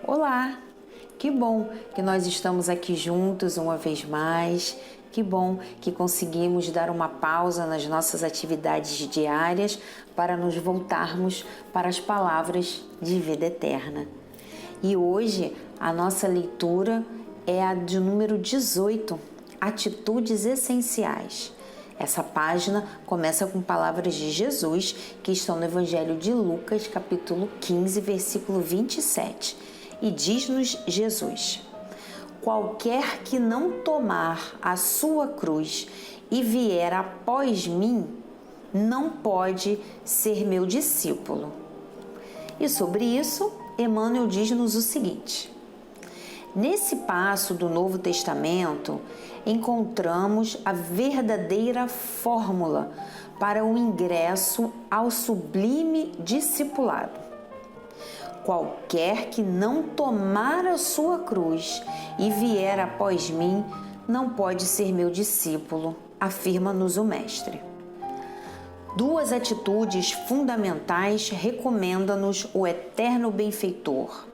Olá! Que bom que nós estamos aqui juntos uma vez mais. Que bom que conseguimos dar uma pausa nas nossas atividades diárias para nos voltarmos para as palavras de vida eterna. E hoje a nossa leitura é a de número 18, Atitudes Essenciais. Essa página começa com palavras de Jesus que estão no Evangelho de Lucas, capítulo 15, versículo 27. E diz-nos Jesus: qualquer que não tomar a sua cruz e vier após mim, não pode ser meu discípulo. E sobre isso, Emmanuel diz-nos o seguinte: nesse passo do Novo Testamento, encontramos a verdadeira fórmula para o ingresso ao sublime discipulado. Qualquer que não tomar a sua cruz e vier após mim, não pode ser meu discípulo, afirma-nos o Mestre. Duas atitudes fundamentais recomenda-nos o eterno benfeitor,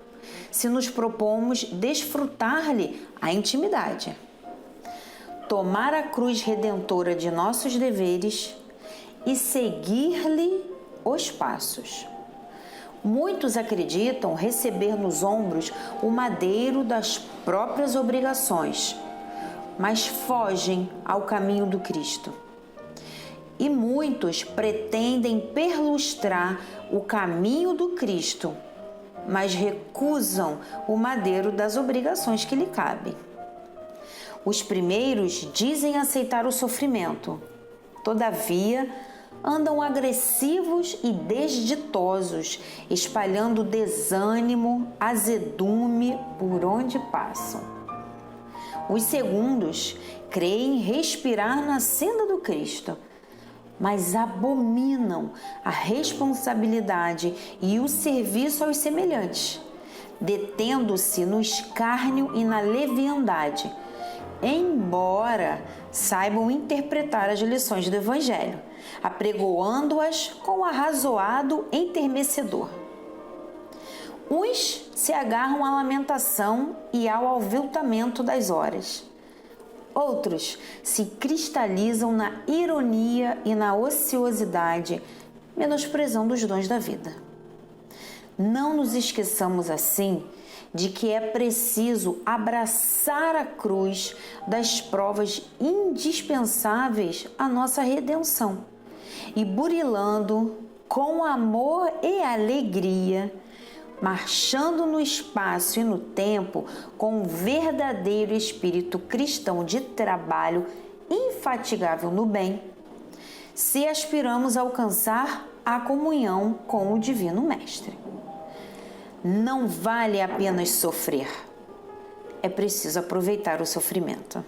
se nos propomos desfrutar-lhe a intimidade. Tomar a cruz redentora de nossos deveres e seguir-lhe os passos. Muitos acreditam receber nos ombros o madeiro das próprias obrigações, mas fogem ao caminho do Cristo. E muitos pretendem perlustrar o caminho do Cristo, mas recusam o madeiro das obrigações que lhe cabem. Os primeiros dizem aceitar o sofrimento, todavia andam agressivos e desditosos, espalhando desânimo, azedume por onde passam. Os segundos creem respirar na senda do Cristo, mas abominam a responsabilidade e o serviço aos semelhantes, detendo-se no escárnio e na leviandade, embora saibam interpretar as lições do Evangelho, apregoando-as com arrazoado enternecedor. Uns se agarram à lamentação e ao aviltamento das horas. Outros se cristalizam na ironia e na ociosidade, menosprezando os dons da vida. Não nos esqueçamos, assim, de que é preciso abraçar a cruz das provas indispensáveis à nossa redenção e, burilando com amor e alegria, marchando no espaço e no tempo com um verdadeiro espírito cristão de trabalho infatigável no bem, se aspiramos a alcançar a comunhão com o Divino Mestre. Não vale apenas sofrer, é preciso aproveitar o sofrimento.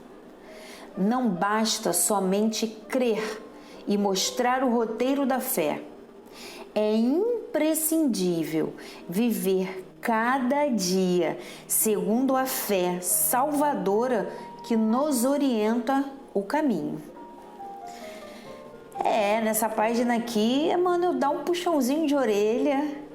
Não basta somente crer e mostrar o roteiro da fé. É imprescindível viver cada dia segundo a fé salvadora que nos orienta o caminho. Nessa página aqui, Emmanuel dá um puxãozinho de orelha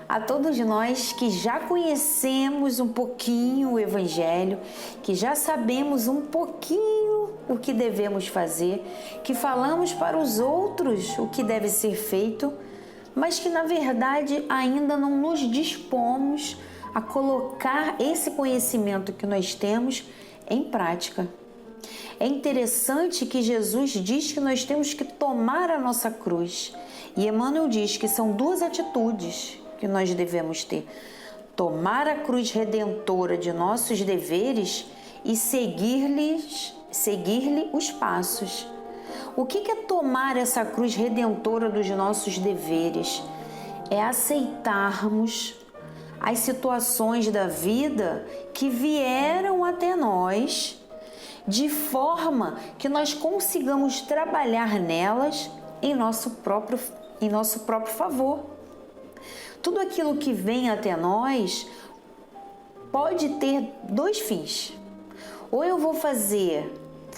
a todos nós que já conhecemos um pouquinho o Evangelho, que já sabemos um pouquinho o que devemos fazer, que falamos para os outros o que deve ser feito, mas que na verdade ainda não nos dispomos a colocar esse conhecimento que nós temos em prática. É interessante que Jesus diz que nós temos que tomar a nossa cruz, e Emmanuel diz que são duas atitudes que nós devemos ter: tomar a cruz redentora de nossos deveres e seguir-lhe os passos. O que é tomar essa cruz redentora dos nossos deveres? É aceitarmos as situações da vida que vieram até nós, de forma que nós consigamos trabalhar nelas em nosso próprio favor. Tudo aquilo que vem até nós pode ter dois fins. Ou eu vou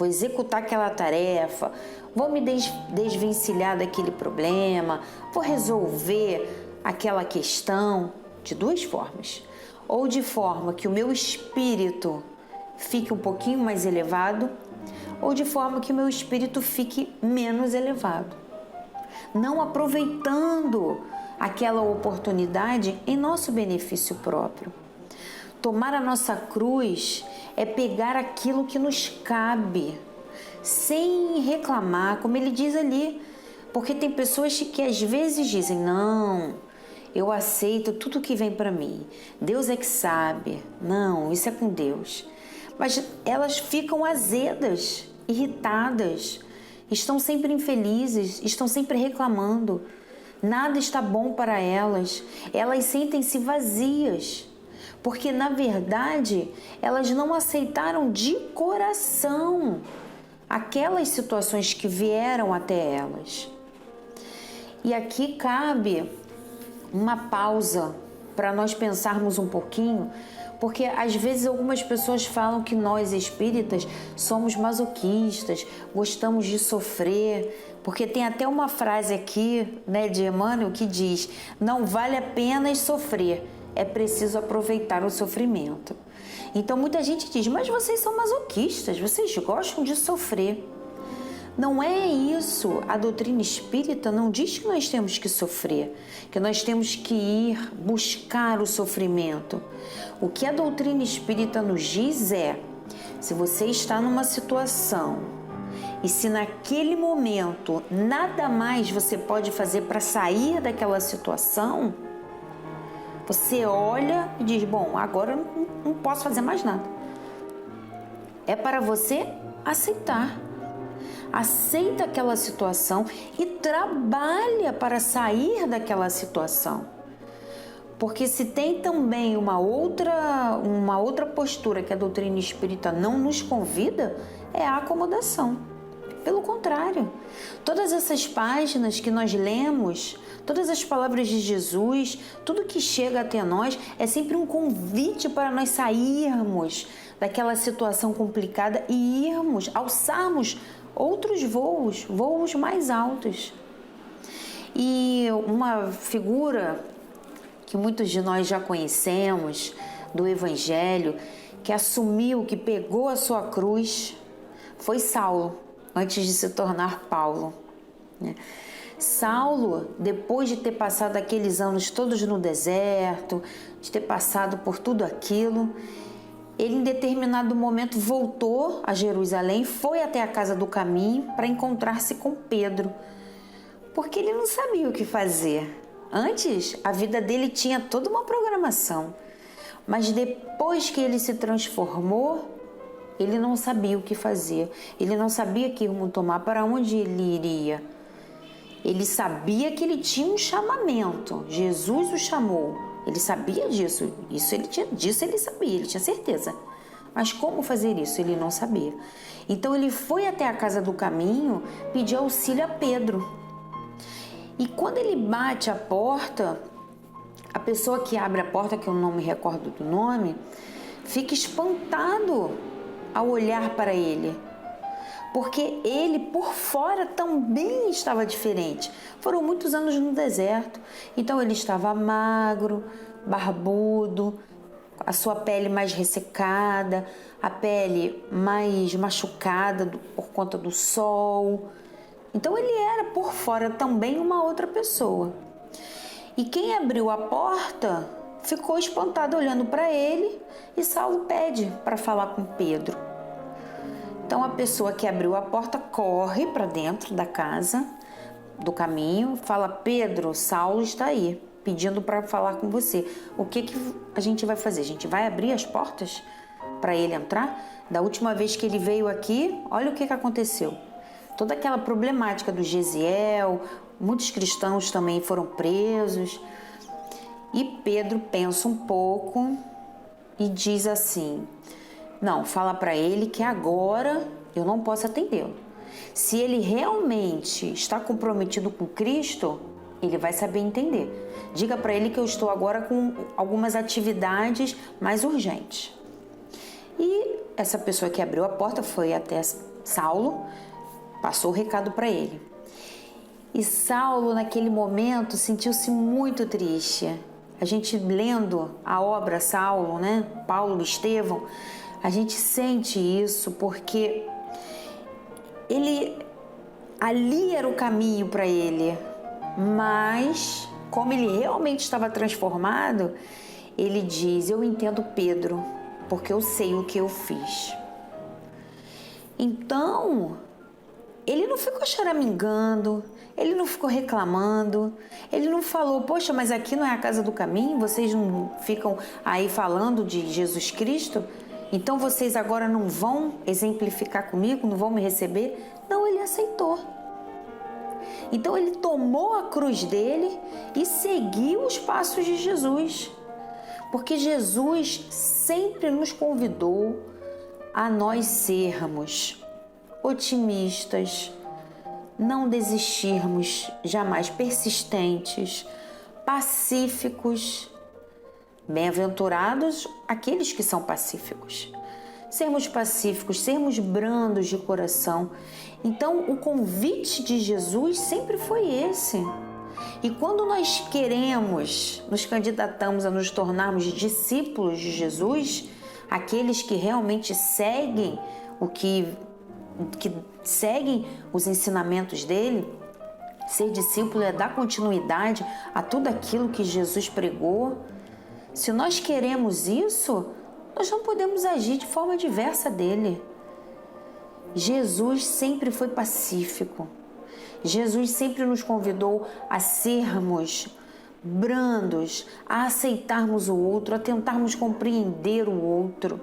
executar aquela tarefa, vou me desvencilhar daquele problema, vou resolver aquela questão de duas formas. ou de forma que o meu espírito fique um pouquinho mais elevado, ou de forma que o meu espírito fique menos elevado, não aproveitando aquela oportunidade em nosso benefício próprio. Tomar a nossa cruz é pegar aquilo que nos cabe, sem reclamar, como ele diz ali, porque tem pessoas que às vezes dizem: não, eu aceito tudo que vem para mim, Deus é que sabe, não, isso é com Deus. Mas elas ficam azedas, irritadas, estão sempre infelizes, estão sempre reclamando, nada está bom para elas, elas sentem-se vazias, porque na verdade elas não aceitaram de coração aquelas situações que vieram até elas. E aqui cabe uma pausa para nós pensarmos um pouquinho, porque às vezes algumas pessoas falam que nós espíritas somos masoquistas, gostamos de sofrer, porque tem até uma frase aqui, né, de Emmanuel que diz: não vale a pena sofrer, é preciso aproveitar o sofrimento. Então muita gente diz: mas vocês são masoquistas, vocês gostam de sofrer. Não é isso. A doutrina espírita não diz que nós temos que sofrer, que nós temos que ir buscar o sofrimento. O que a doutrina espírita nos diz é: se você está numa situação e se naquele momento nada mais você pode fazer para sair daquela situação, você olha e diz: bom, agora eu não posso fazer mais nada. É para você aceitar. Aceita aquela situação e trabalha para sair daquela situação. Porque se tem também uma outra postura que a doutrina espírita não nos convida, é a acomodação. Pelo contrário, todas essas páginas que nós lemos, todas as palavras de Jesus, tudo que chega até nós é sempre um convite para nós sairmos daquela situação complicada e alçarmos outros voos mais altos. E uma figura que muitos de nós já conhecemos do Evangelho, que assumiu, que pegou a sua cruz, foi Saulo, antes de se tornar Paulo, né? Saulo, depois de ter passado aqueles anos todos no deserto, de ter passado por tudo aquilo, ele em determinado momento voltou a Jerusalém, foi até a casa do caminho para encontrar-se com Pedro, porque ele não sabia o que fazer. Antes, a vida dele tinha toda uma programação, mas depois que ele se transformou, ele não sabia o que fazer, ele não sabia que rumo tomar, para onde ele iria. Ele sabia que ele tinha um chamamento, Jesus o chamou, ele sabia disso, ele sabia, ele tinha certeza. Mas como fazer isso? Ele não sabia. Então ele foi até a casa do caminho pedir auxílio a Pedro. E quando ele bate a porta, a pessoa que abre a porta, que eu não me recordo do nome, fica espantado ao olhar para ele, porque ele por fora também estava diferente. Foram muitos anos no deserto, então ele estava magro, barbudo, a sua pele mais ressecada, a pele mais machucada por conta do sol. Então ele era por fora também uma outra pessoa. E quem abriu a porta ficou espantado olhando para ele, e Saulo pede para falar com Pedro. Então a pessoa que abriu a porta corre para dentro da casa do caminho, fala: Pedro, Saulo está aí, pedindo para falar com você. O que a gente vai fazer? A gente vai abrir as portas para ele entrar? Da última vez que ele veio aqui, olha o que aconteceu. Toda aquela problemática do Gesiel, muitos cristãos também foram presos. E Pedro pensa um pouco e diz assim: não, fala para ele que agora eu não posso atendê-lo. Se ele realmente está comprometido com Cristo, ele vai saber entender. Diga para ele que eu estou agora com algumas atividades mais urgentes. E essa pessoa que abriu a porta foi até Saulo, passou o recado para ele. E Saulo, naquele momento, sentiu-se muito triste. a gente lendo a obra Saulo, né? Paulo, Estevão, a gente sente isso porque ali era o caminho para ele, mas como ele realmente estava transformado, ele diz: eu entendo Pedro, porque eu sei o que eu fiz. Então, ele não ficou choramingando, ele não ficou reclamando, ele não falou: poxa, mas aqui não é a casa do caminho, vocês não ficam aí falando de Jesus Cristo? Então vocês agora não vão exemplificar comigo, não vão me receber? Não, ele aceitou. Então ele tomou a cruz dele e seguiu os passos de Jesus. Porque Jesus sempre nos convidou a nós sermos otimistas, não desistirmos jamais, persistentes, pacíficos. Bem-aventurados aqueles que são pacíficos. Sermos pacíficos, sermos brandos de coração. Então, o convite de Jesus sempre foi esse. E quando nós queremos, nos candidatamos a nos tornarmos discípulos de Jesus, aqueles que realmente seguem que seguem os ensinamentos dele, ser discípulo é dar continuidade a tudo aquilo que Jesus pregou. Se nós queremos isso, nós não podemos agir de forma diversa dele. Jesus sempre foi pacífico. Jesus sempre nos convidou a sermos brandos, a aceitarmos o outro, a tentarmos compreender o outro.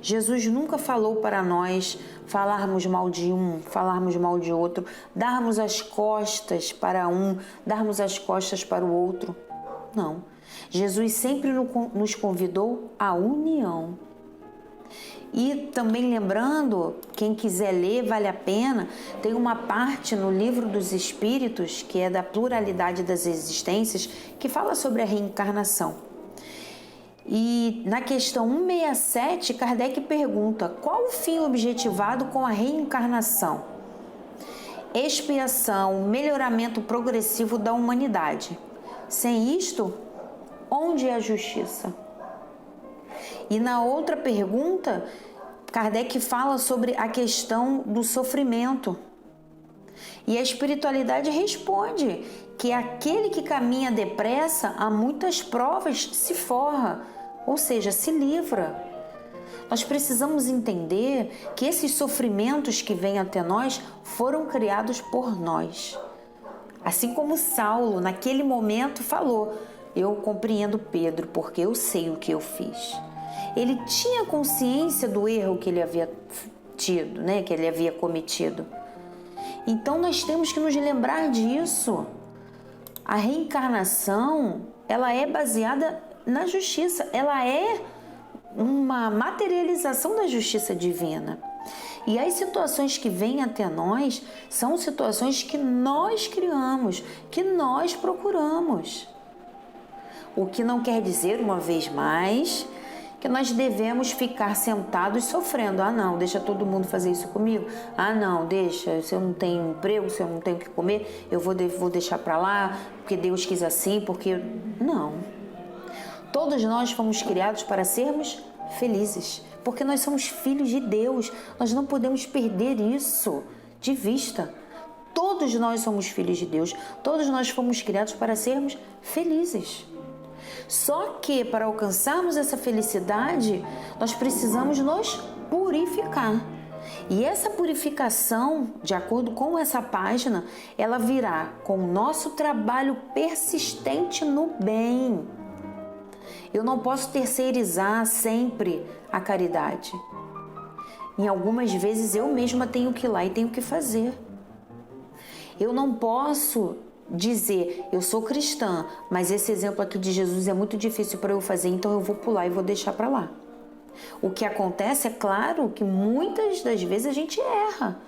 Jesus nunca falou para nós falarmos mal de um, falarmos mal de outro, darmos as costas para um, darmos as costas para o outro. Não. Jesus sempre nos convidou à união. E também lembrando, quem quiser ler, vale a pena, tem uma parte no Livro dos Espíritos, que é da pluralidade das existências, que fala sobre a reencarnação. E na questão 167, Kardec pergunta: qual o fim objetivado com a reencarnação? Expiação, melhoramento progressivo da humanidade. Sem isto, onde é a justiça? E na outra pergunta, Kardec fala sobre a questão do sofrimento. E a espiritualidade responde que aquele que caminha depressa a muitas provas se forra, ou seja, se livra. Nós precisamos entender que esses sofrimentos que vêm até nós foram criados por nós. Assim como Saulo, naquele momento, falou: eu compreendo Pedro, porque eu sei o que eu fiz. Ele tinha consciência do erro que ele havia tido, né? Que ele havia cometido. Então nós temos que nos lembrar disso. A reencarnação, ela é baseada na justiça. Ela é uma materialização da justiça divina. E as situações que vêm até nós são situações que nós criamos, que nós procuramos. O que não quer dizer, uma vez mais, que nós devemos ficar sentados sofrendo. Ah, não, deixa todo mundo fazer isso comigo. Ah, não, deixa, se eu não tenho emprego, se eu não tenho o que comer, eu vou deixar para lá, porque Deus quis assim, porque... Não. Todos nós fomos criados para sermos felizes, porque nós somos filhos de Deus. Nós não podemos perder isso de vista. Todos nós somos filhos de Deus. Todos nós fomos criados para sermos felizes. Só que para alcançarmos essa felicidade, nós precisamos nos purificar. E essa purificação, de acordo com essa página, ela virá com o nosso trabalho persistente no bem. Eu não posso terceirizar sempre a caridade. Em algumas vezes eu mesma tenho que ir lá e tenho que fazer. Eu não posso dizer: eu sou cristã, mas esse exemplo aqui de Jesus é muito difícil para eu fazer, então eu vou pular e vou deixar para lá. O que acontece, é claro, que muitas das vezes a gente erra.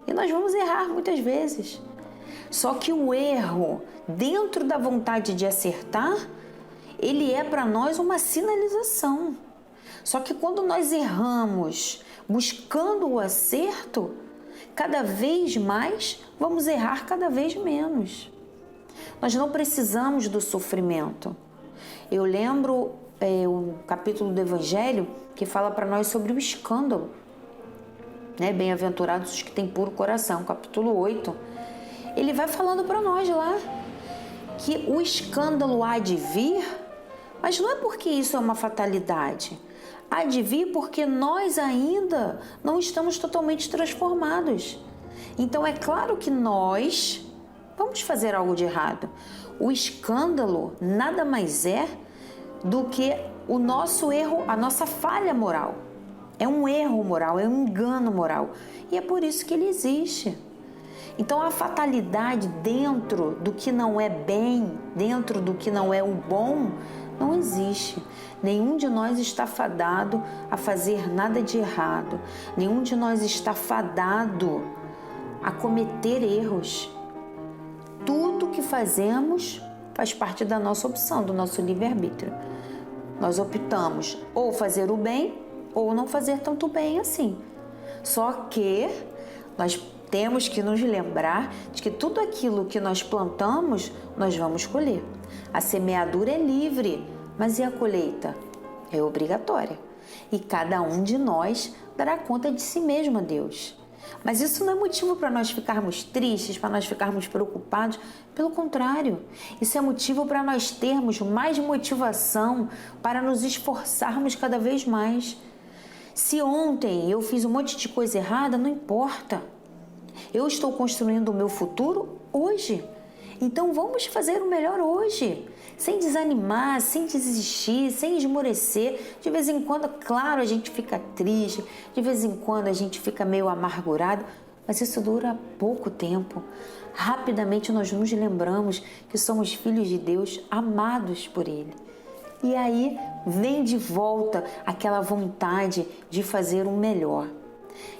E nós vamos errar muitas vezes. Só que o erro, dentro da vontade de acertar, ele é para nós uma sinalização. Só que quando nós erramos buscando o acerto, cada vez mais vamos errar cada vez menos. Nós não precisamos do sofrimento. Eu lembro o capítulo do Evangelho que fala para nós sobre o escândalo, né? Bem-aventurados os que têm puro coração, capítulo 8. Ele vai falando para nós lá que o escândalo há de vir, mas não é porque isso é uma fatalidade. Há de vir porque nós ainda não estamos totalmente transformados. Então é claro que nós vamos fazer algo de errado. O escândalo nada mais é do que o nosso erro, a nossa falha moral. É um erro moral, é um engano moral. E é por isso que ele existe. Então a fatalidade dentro do que não é bem, dentro do que não é o bom, não existe. Nenhum de nós está fadado a fazer nada de errado. Nenhum de nós está fadado a cometer erros. Tudo que fazemos faz parte da nossa opção, do nosso livre-arbítrio. Nós optamos ou fazer o bem ou não fazer tanto bem assim. Só que nós temos que nos lembrar de que tudo aquilo que nós plantamos, nós vamos colher. A semeadura é livre, mas e a colheita? É obrigatória. E cada um de nós dará conta de si mesmo a Deus. Mas isso não é motivo para nós ficarmos tristes, para nós ficarmos preocupados. Pelo contrário, isso é motivo para nós termos mais motivação para nos esforçarmos cada vez mais. Se ontem eu fiz um monte de coisa errada, não importa. Eu estou construindo o meu futuro hoje. Então vamos fazer o melhor hoje, sem desanimar, sem desistir, sem esmorecer. De vez em quando, claro, a gente fica triste, de vez em quando a gente fica meio amargurado, mas isso dura pouco tempo. Rapidamente nós nos lembramos que somos filhos de Deus, amados por Ele. E aí vem de volta aquela vontade de fazer o melhor.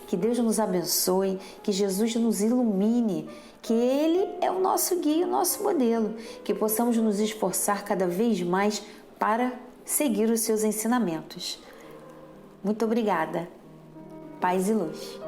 Que Deus nos abençoe, que Jesus nos ilumine, que Ele é o nosso guia, o nosso modelo, que possamos nos esforçar cada vez mais para seguir os seus ensinamentos. Muito obrigada. Paz e luz.